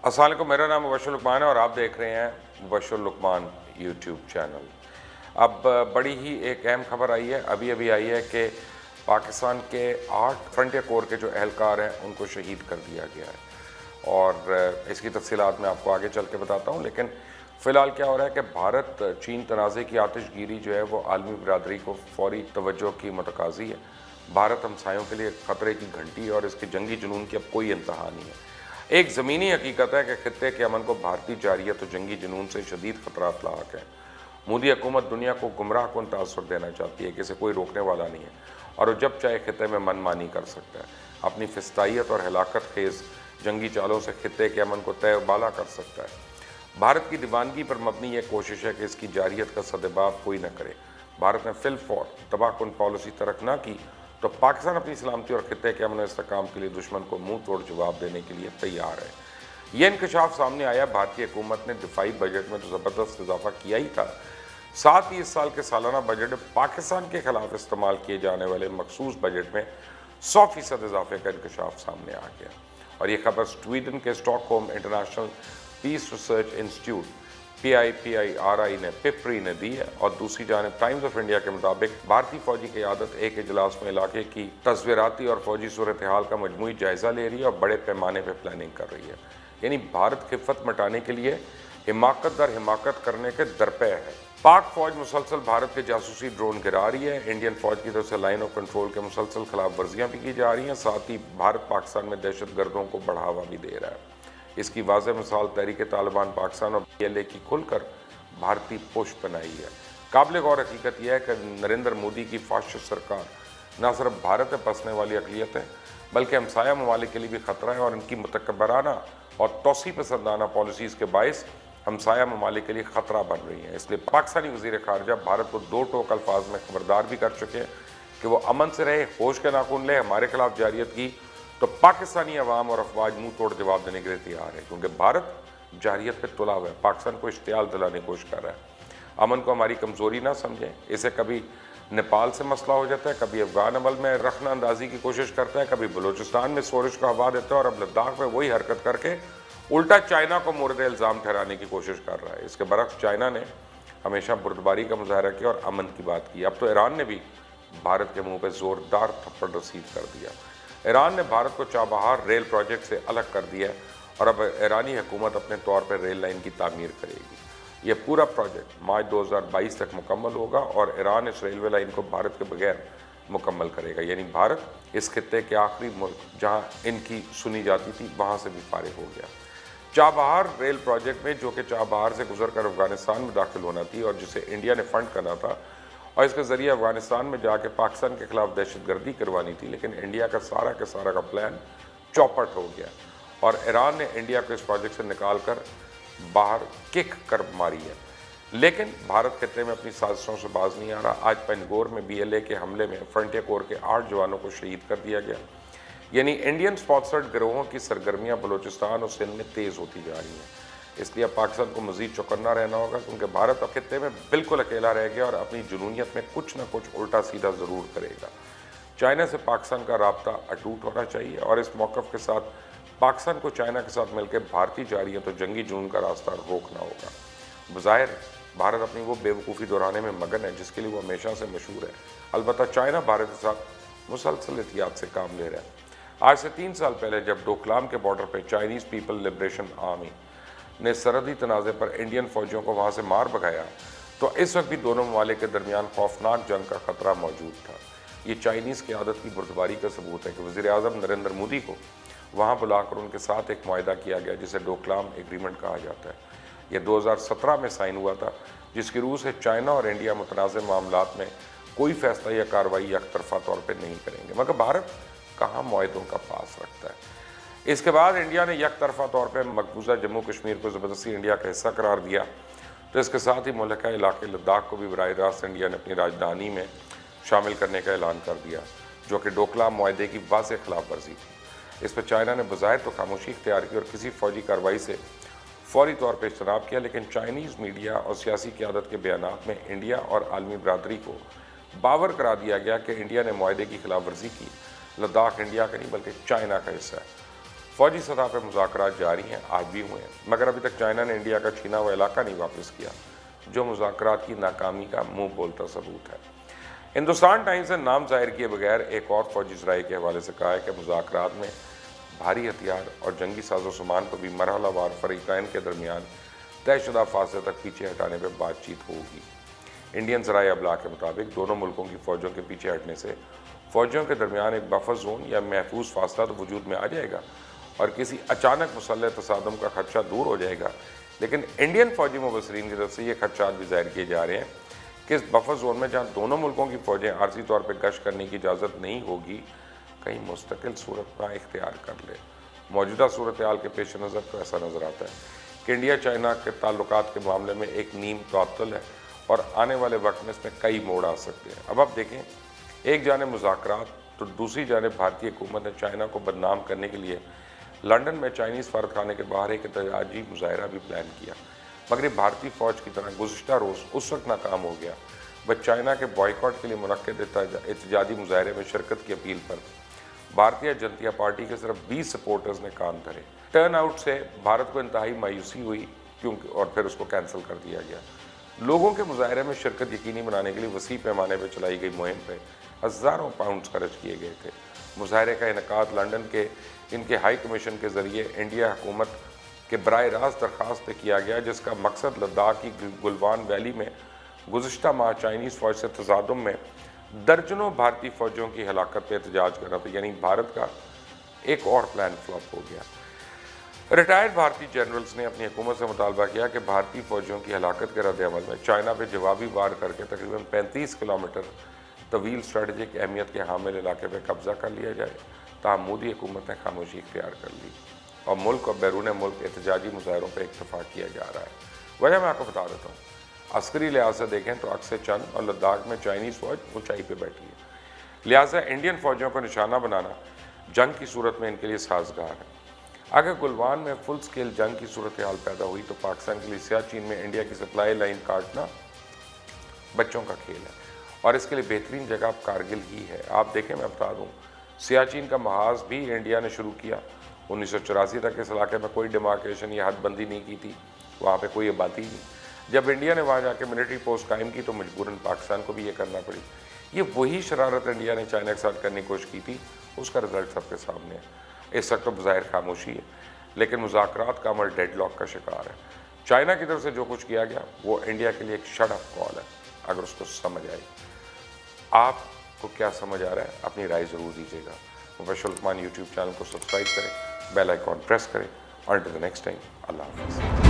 अस्सलाम वालेकुम, मेरा नाम मुबशर लुकमान है और आप देख रहे हैं मुबशर लुकमान यूट्यूब चैनल। अब बड़ी ही एक अहम खबर आई है, अभी आई है कि पाकिस्तान के 8 फ्रंटियर कोर के जो एहलकार हैं उनको शहीद कर दिया गया है और इसकी तफसीलात मैं आपको आगे चल के बताता हूँ। लेकिन फ़िलहाल क्या हो रहा है कि भारत चीन तनाज़े की आतिशगीरी जो है वो आलमी बरादरी को फौरी तवज्जो की मतकाज़ी है। भारत हमसायों के लिए ख़तरे की घंटी और इसके जंगी जुनून की अब कोई इंतहा नहीं है। एक ज़मीनी हकीकत है कि खित्ते के अमन को भारतीय जारियत और जंगी जुनून से शदीद ख़तरात लाक हैं। मोदी हुकूमत दुनिया को गुमराह कुन तासुर देना चाहती है कि इसे कोई रोकने वाला नहीं है और वो जब चाहे खित्ते में मनमानी कर सकता है। अपनी फिस्तायत और हलाकत खेज़ जंगी चालों से खित्ते के अमन को तय बाला कर सकता है। भारत की दीवानगी पर मबनी यह कोशिश है कि इसकी जारियत का सदबाब कोई न करे। भारत ने फिल फौर तबाहकुन पॉलिसी तरक ना की तो पाकिस्तान अपनी सलामती और खित्ते के अमन इस्तेहकाम के लिए दुश्मन को मुंह तोड़ जवाब देने के लिए तैयार है। यह इंकशाफ सामने आया, भारतीय हुकूमत ने दिफाई बजट में तो ज़बरदस्त इजाफा किया ही था, साथ ही इस साल के सालाना बजट में पाकिस्तान के खिलाफ इस्तेमाल किए जाने वाले मखसूस बजट में 100% इजाफे का इंकशाफ सामने आ गया। और ये खबर स्वीडन के Stockholm International Peace Research Institute PIPIRI ने पिपरी ने दी है। और दूसरी जानिब टाइम्स ऑफ इंडिया के मुताबिक भारतीय फौजी क़यादत एक इजलास में इलाके की तस्वीराती और फौजी सूरत हाल का मजमूई जायज़ा ले रही है और बड़े पैमाने पर प्लानिंग कर रही है। यानी भारत खिफ़त मटाने के लिए हिमाकत दर हिमाकत करने के दरपे है। पाक फौज मुसलसल भारत के जासूसी ड्रोन गिरा रही है। इंडियन फौज की तरफ से लाइन ऑफ कंट्रोल के मुसलसल खिलाफ वर्जियाँ भी की जा रही हैं, साथ ही भारत पाकिस्तान में दहशत गर्दों को बढ़ावा भी दे रहा है। इसकी वाज़ेह मिसाल तहरीक तालिबान पाकिस्तान और PLA की खुलकर भारतीय पोश बनाई है। काबिल गौर हकीकत यह है कि नरेंद्र मोदी की फाशिस्ट सरकार न सिर्फ भारत में बसने वाली अक़लियत है बल्कि हमसाया ममालिक के लिए भी ख़तरा है और इनकी मुतकब्बराना और तोसी पसंदाना पॉलिसीज़ के बायस हमसाया ममालिक के लिए ख़तरा बन रही है। इसलिए पाकिस्तानी वज़ीर ख़ारजा भारत को दो टोक अल्फाज में खबरदार भी कर चुके हैं कि वो अमन से रहे, होश के नाखून ले। हमारे खिलाफ जारियत की तो पाकिस्तानी अवाम और अफवाज मुंह तोड़ जवाब देने के लिए तैयार है, क्योंकि भारत जारियत पे तुला हुआ है, पाकिस्तान को इश्तियाल दिलाने की कोशिश कर रहा है। अमन को हमारी कमज़ोरी ना समझें। इसे कभी नेपाल से मसला हो जाता है, कभी अफगान अमल में रखना अंदाजी की कोशिश करता है, कभी बलूचिस्तान में सोरिश को हवा देता है और अब लद्दाख में वही हरकत करके उल्टा चाइना को मोरद इल्ज़ाम ठहराने की कोशिश कर रहा है। इसके बरक्स चाइना ने हमेशा बुर्दबारी का मुजाहरा किया और अमन की बात की। अब तो ईरान ने भी भारत के मुँह पर ज़ोरदार थप्पड़ रसीद कर दिया। ईरान ने भारत को चाबहार रेल प्रोजेक्ट से अलग कर दिया है और अब ईरानी हुकूमत अपने तौर पर रेल लाइन की तामीर करेगी। यह पूरा प्रोजेक्ट मार्च 2022 तक मुकम्मल होगा और ईरान इस रेलवे लाइन को भारत के बगैर मुकम्मल करेगा। यानी भारत इस खित्ते के आखिरी मुल्क जहाँ इनकी सुनी जाती थी वहाँ से भी फारिग हो गया। चाबहार रेल प्रोजेक्ट में, जो कि चाबहार से गुजर कर अफगानिस्तान में दाखिल होना थी और जिसे इंडिया ने फंड करना था और इसके ज़रिए अफगानिस्तान में जाके पाकिस्तान के खिलाफ दहशतगर्दी करवानी थी, लेकिन इंडिया का सारा का प्लान चौपट हो गया और ईरान ने इंडिया को इस प्रोजेक्ट से निकाल कर बाहर किक कर मारी है। लेकिन भारत खित्ते में अपनी साजिशों से बाज नहीं आ रहा। आज पंजगोर में BLA के हमले में फ्रंटियर कोर के 8 जवानों को शहीद कर दिया गया। यानी इंडियन स्पॉन्सर्ड गिरोहों की सरगर्मियाँ बलूचिस्तान और सिंध में तेज़ होती जा रही हैं। इसलिए अब पाकिस्तान को मज़ीद चौकन्ना रहना होगा, क्योंकि भारत अब खित्ते में बिल्कुल अकेला रह गया और अपनी जुनूनियत में कुछ ना कुछ उल्टा सीधा ज़रूर करेगा। चाइना से पाकिस्तान का राब्ता अटूट होना चाहिए और इस मौक़िफ़ के साथ पाकिस्तान को चाइना के साथ मिलकर भारतीय जारियत और जंगी जुनून का रास्ता रोकना होगा। बज़ाहिर भारत अपनी वो बेवकूफ़ी दोहराने में मगन है जिसके लिए वो हमेशा से मशहूर है। अलबत्ता चाइना भारत के साथ मुसलसल एहतियात से काम ले रहा है। आज से 3 साल पहले जब डोकलाम के बॉर्डर पर चाइनीज़ पीपल लिबरेशन आर्मी ने सरहदी तनाज़े पर इंडियन फ़ौजियों को वहाँ से मार भगाया, तो इस वक्त भी दोनों ममालिक के दरमियान खौफनाक जंग का ख़तरा मौजूद था। ये चाइनीज़ क़यादत की बुर्दबारी का सबूत है कि वज़ीर आज़म नरेंद्र मोदी को वहाँ बुलाकर उनके साथ एक मुआहदा किया गया जिसे डोकलाम एग्रीमेंट कहा जाता है। यह 2017 में साइन हुआ था, जिसकी रूह से चाइना और इंडिया मुतनाज़ मामलात में कोई फ़ैसला या कार्रवाई यकतरफ़ा तौर पर नहीं करेंगे। मगर भारत कहाँ मुआहदों का पास रखता है। इसके बाद इंडिया ने एक तरफा तौर पर मकबूजा जम्मू कश्मीर को ज़बरदस्ती इंडिया का हिस्सा करार दिया, तो इसके साथ ही मुल्का इलाके लद्दाख को भी बराह रास्त इंडिया ने अपनी राजधानी में शामिल करने का ऐलान कर दिया, जो कि डोकलाम मुआहदे की वाज़ेह खिलाफ वर्जी थी। इस पर चाइना ने बज़ाहिर तो खामोशी इख्तियार की और किसी फ़ौजी कार्रवाई से फौरी तौर पर इज्तनाब किया, लेकिन चाइनीज़ मीडिया और सियासी क़यादत के बयानात में इंडिया और आलमी बरादरी को बावर करा दिया गया कि इंडिया ने मुआहदे की खिलाफ वर्जी की। लद्दाख इंडिया का नहीं बल्कि चाइना का हिस्सा है। फौजी सतह पर मुज़ाकरात जारी हैं, आज भी हुए हैं, मगर अभी तक चाइना ने इंडिया का छीना हुआ इलाका नहीं वापस किया, जो मुज़ाकरात की नाकामी का मुंह बोलता सबूत है। हिंदुस्तान टाइम्स ने नाम जाहिर किए बगैर एक और फौजी सराय के हवाले से कहा है कि मुज़ाकरात में भारी हथियार और जंगी साजो सामान को भी मरहलावार फरीक़ैन के दरमियान तयशुदा फासले तक पीछे हटाने पर बातचीत होगी। इंडियन ज़राए अबलाग के मुताबिक दोनों मुल्कों की फ़ौजों के पीछे हटने से फ़ौजियों के दरमियान एक बफर जोन या महफूज फासला तो वजूद में आ जाएगा और किसी अचानक मुसल्लह तसादम का खदशा दूर हो जाएगा, लेकिन इंडियन फ़ौजी मुबसरीन की तरफ से ये खदशात भी ज़ाहिर किए जा रहे हैं कि इस बफर जोन में जहाँ दोनों मुल्कों की फ़ौजें आर्जी तौर पर गश्त करने की इजाज़त नहीं होगी, कहीं मुस्तकिल सूरत ना इख्तियार कर ले। मौजूदा सूरत हाल के पेश नज़र तो ऐसा नज़र आता है कि इंडिया चाइना के ताल्लुकात के मामले में एक नीम तातल है और आने वाले वक्त में इसमें कई मोड़ आ सकते हैं। अब आप देखें, एक जाने मुज़ाकरात तो दूसरी जानिब भारतीय हुकूमत ने चाइना को बदनाम करने के लिए लंदन में चाइनीज़ फ़ारखाने के बाहर एक एहतजाजी मुजाहरा भी प्लान किया, मगर भारतीय फ़ौज की तरह गुज़िश्ता रोज़ उस वक्त नाकाम हो गया वह चाइना के बॉयकॉट के लिए मुनक्किद एहतजाजी मुजाहरे में शिरकत की अपील पर भारतीय जनता पार्टी के सिर्फ 20 सपोर्टर्स ने कान धरे। टर्न आउट से भारत को इंतहाई मायूसी हुई क्योंकि और फिर उसको कैंसिल कर दिया गया। लोगों के मुजाहरे में शिरकत यकीनी बनाने के लिए वसी पैमाने पर चलाई गई मुहिम पर हज़ारों पाउंड खर्च किए गए थे। मुजाहरे का इनकाद लंदन के इनके हाई कमीशन के ज़रिए इंडिया हुकूमत के बराह रास्त दरख्वास्त पे किया गया, जिसका मकसद लद्दाख की गुलवान वैली में गुज़िश्ता माह चाइनीज़ फ़ौज से तसादुम में दर्जनों भारतीय फ़ौजियों की हलाकत पर एहतजाज करना था। यानी भारत का एक और प्लान फ्लॉप हो गया। रिटायर्ड भारतीय जनरल्स ने अपनी हुकूमत से मुतालबा किया कि भारतीय फ़ौजियों की हलाकत के रद्द-ए-अमल में चाइना पर जवाबी वार करके तकरीबन 35 किलोमीटर तवील स्ट्रेटजिक अहमियत के हामिल इलाके पर कब्ज़ा कर लिया जाए। ताहम मोदी हुकूमत ने खामोशी इख्तियार कर ली और मुल्क और बैरून मुल्क एहतजाजी मुजाहरों पर इत्तफाक किया जा रहा है। वजह मैं आपको बता देता हूँ। अस्करी लिहाज से देखें तो अक्सर चंद और लद्दाख में चाइनीज़ फ़ौज ऊंचाई पर बैठी है, लिहाजा इंडियन फ़ौजियों को निशाना बनाना जंग की सूरत में इनके लिए साजगार है। अगर गुलवान में फुल स्केल जंग की सूरत हाल पैदा हुई तो पाकिस्तान के लिए सियाचिन में इंडिया की सप्लाई लाइन काटना बच्चों का खेल है और इसके लिए बेहतरीन जगह अब कारगिल ही है। आप देखें, मैं बता दूँ, सियाचिन का महाज भी इंडिया ने शुरू किया। 1984 तक इस इलाके में कोई डिमार्केशन या हदबंदी नहीं की थी, वहाँ पे कोई आबादी नहीं। जब इंडिया ने वहाँ जाके मिलिट्री पोस्ट कायम की तो मजबूरन पाकिस्तान को भी ये करना पड़ी। ये वही शरारत इंडिया ने चाइना के साथ करने की कोशिश की थी, उसका रिजल्ट सबके सामने है। इस वक्त तो बज़ाहिर खामोशी है, लेकिन मुज़ाकरात का अमल डेडलॉक का शिकार है। चाइना की तरफ से जो कुछ किया गया वो इंडिया के लिए एक शट ऑफ कॉल है, अगर उसको समझ आए। आपको क्या समझ आ रहा है, अपनी राय ज़रूर दीजिएगा। मुबश्शिर लुकमान यूट्यूब चैनल को सब्सक्राइब करें, बेल आइकॉन प्रेस करें। Until the next time, Allah Hafiz.